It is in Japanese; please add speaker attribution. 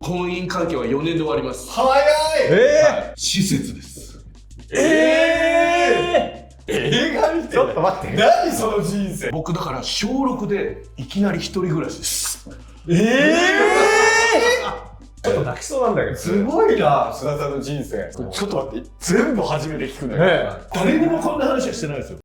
Speaker 1: 婚姻関係は4年で終わります。
Speaker 2: 早い。
Speaker 1: 施設です。
Speaker 2: 映画見て。ちょっと待って。何その人生。
Speaker 1: 僕だから小6でいきなり一人暮らしです。
Speaker 2: ちょっと泣きそうなんだけど。すごいな、須田さんの人生。ちょっと待って、全部初めて聞くんだけど。
Speaker 1: 誰にもこんな話はしてないですよ。